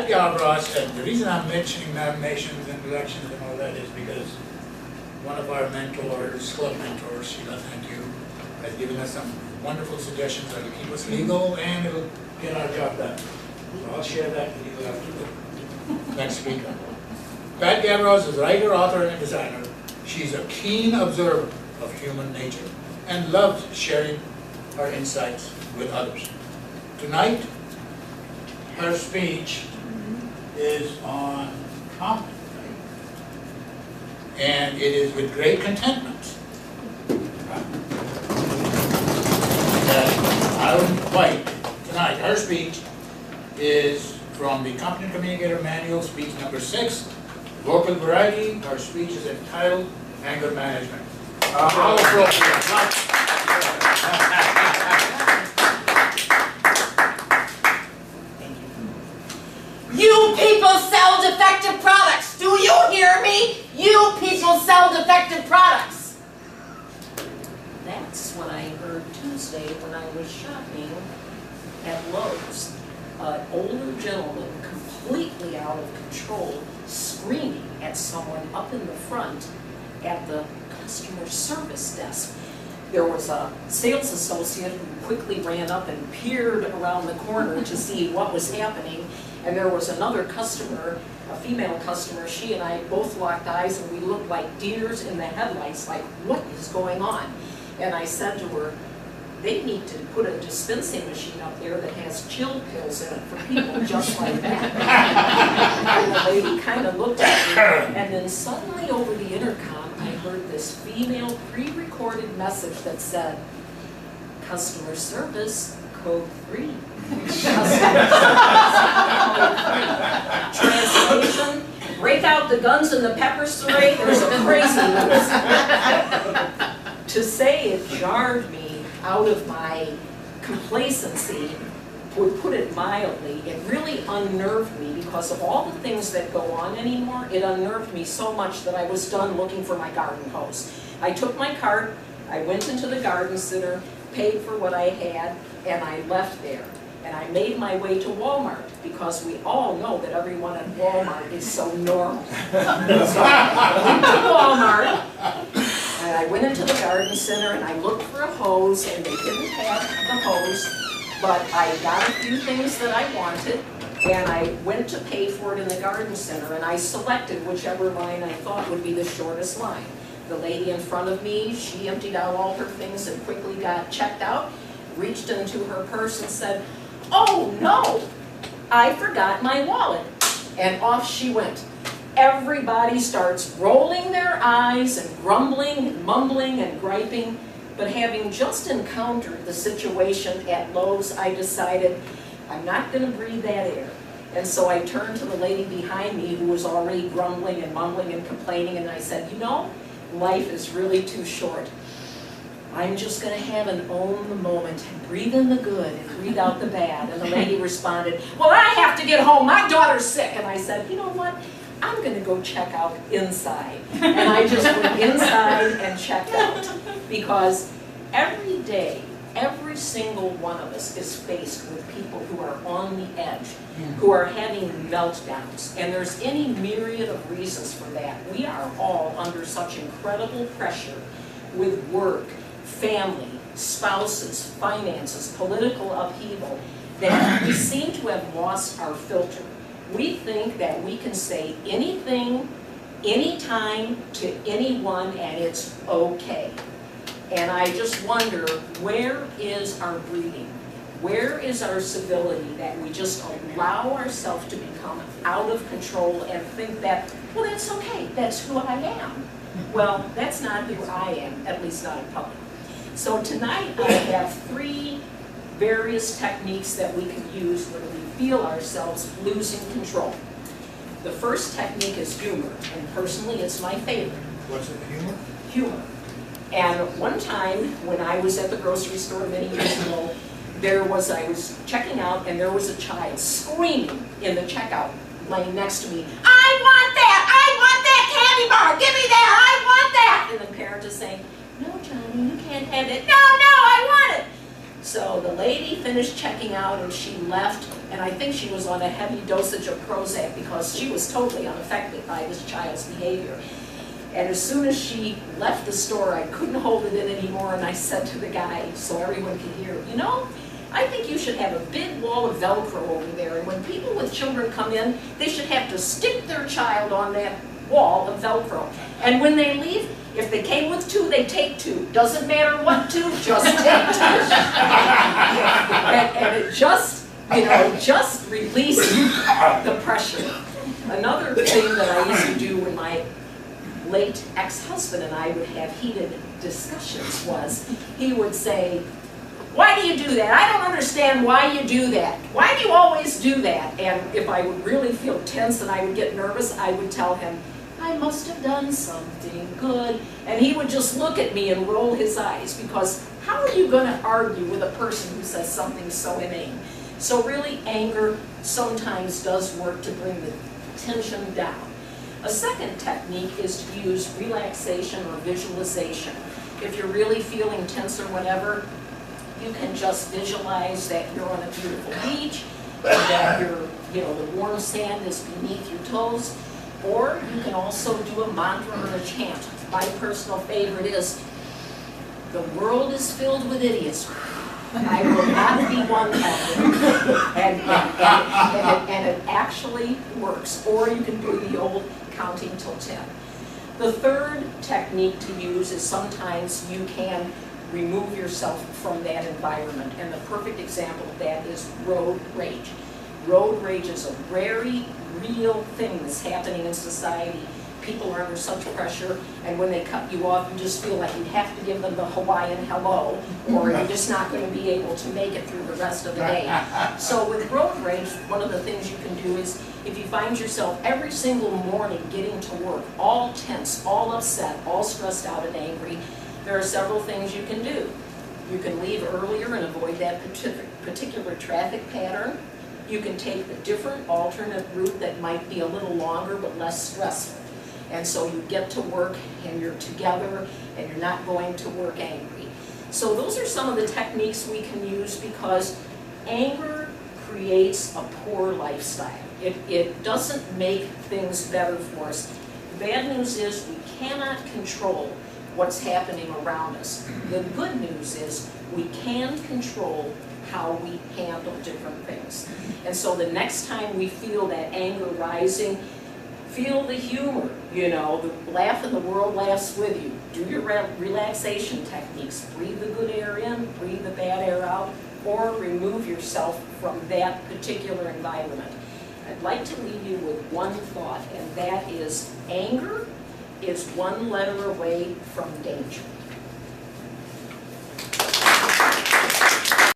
Gavros, and the reason I'm mentioning nominations and elections and all that is because one of our mentors, club mentors, Sheila, thank you, has given us some wonderful suggestions that will keep us legal and it'll get our job done. So I'll share that with you after the next speaker. Pat Gavros is a writer, author, and a designer. She's a keen observer of human nature and loves sharing her insights with others. Tonight, her speech is on conflict, and it is with great contentment that I will invite tonight. Her speech is from the Competent Communicator Manual, speech number 6, Vocal Variety. Her speech is entitled Anger Management. How appropriate. You people sell defective products. Do you hear me? You people sell defective products. That's what I heard Tuesday when I was shopping at Lowe's. An older gentleman, completely out of control, screaming at someone up in the front at the customer service desk. There was a sales associate who quickly ran up and peered around the corner to see what was happening. And there was another customer, a female customer. She and I both locked eyes and we looked like deers in the headlights, like, what is going on? And I said to her, they need to put a dispensing machine up there that has chill pills in it for people just like that. And the lady kind of looked at me, and then suddenly over the intercom, I heard this female pre-recorded message that said, customer service, code 3. Translation, break out the guns and the pepper spray, there's a crazy news. To say it jarred me out of my complacency, would put it mildly, it really unnerved me because of all the things that go on anymore. It unnerved me so much that I was done looking for my garden hose. I took my cart, I went into the garden center, paid for what I had, and I left there. And I made my way to Walmart because we all know that everyone at Walmart is so normal. So I went to Walmart, and I went into the garden center and I looked for a hose, and they didn't have the hose, but I got a few things that I wanted, and I went to pay for it in the garden center, and I selected whichever line I thought would be the shortest line. The lady in front of me, she emptied out all her things and quickly got checked out, reached into her purse and said, oh no, I forgot my wallet. And off she went. Everybody starts rolling their eyes and grumbling and mumbling and griping. But having just encountered the situation at Lowe's, I decided I'm not going to breathe that air. And so I turned to the lady behind me who was already grumbling and mumbling and complaining, and I said, you know, life is really too short. I'm just going to have an own the moment and breathe in the good and breathe out the bad. And the lady responded, well, I have to get home. My daughter's sick. And I said, you know what? I'm going to go check out inside. And I just went inside and checked out. Because every day, every single one of us is faced with people who are on the edge, who are having meltdowns. And there's any myriad of reasons for that. We are all under such incredible pressure with work, family, spouses, finances, political upheaval, that we seem to have lost our filter. We think that we can say anything, anytime, to anyone, and it's okay. And I just wonder, where is our breeding? Where is our civility that we just allow ourselves to become out of control and think that, well, that's okay, that's who I am. Well, that's not who I am, at least not in public. So tonight I have 3 various techniques that we can use when we feel ourselves losing control. The first technique is humor, and personally it's my favorite. What's it, humor? Humor. And one time when I was at the grocery store many years ago, I was checking out and there was a child screaming in the checkout lane next to me, I want that candy bar, give me that, I want that! And the parent is saying, no, Johnny, you can't have it. No, I want it. So the lady finished checking out and she left, and I think she was on a heavy dosage of Prozac because she was totally unaffected by this child's behavior. And as soon as she left the store, I couldn't hold it in anymore, and I said to the guy, so everyone could hear, you know, I think you should have a big wall of Velcro over there, and when people with children come in, they should have to stick their child on that wall of Velcro. And when they leave, if they came with two, they take two. Doesn't matter what two, just take two. and it just, you know, just released the pressure. Another thing that I used to do when my late ex-husband and I would have heated discussions was, he would say, why do you do that? I don't understand why you do that. Why do you always do that? And if I would really feel tense and I would get nervous, I would tell him, I must have done something good. And he would just look at me and roll his eyes, because how are you going to argue with a person who says something so inane? So really, anger sometimes does work to bring the tension down. A second technique is to use relaxation or visualization. If you're really feeling tense or whatever, you can just visualize that you're on a beautiful beach, that the warm sand is beneath your toes, or you can also do a mantra or a chant. My personal favorite is, the world is filled with idiots. I will not be one of them. And it actually works. Or you can do the old counting till 10. The third technique to use is sometimes you can remove yourself from that environment. And the perfect example of that is road rage. Road rage is a very real thing that's happening in society. People are under such pressure, and when they cut you off, you just feel like you have to give them the Hawaiian hello, or you're just not going to be able to make it through the rest of the day. So with road rage, one of the things you can do is, if you find yourself every single morning getting to work, all tense, all upset, all stressed out and angry, there are several things you can do. You can leave earlier and avoid that particular traffic pattern. You can take a different alternate route that might be a little longer but less stressful. And so you get to work and you're together and you're not going to work angry. So those are some of the techniques we can use, because anger creates a poor lifestyle. It doesn't make things better for us. The bad news is we cannot control what's happening around us. The good news is we can control how we handle different things. And so the next time we feel that anger rising, feel the humor, laugh and the world laughs with you. Do your relaxation techniques. Breathe the good air in, breathe the bad air out, or remove yourself from that particular environment. I'd like to leave you with one thought, and that is, anger is one letter away from danger.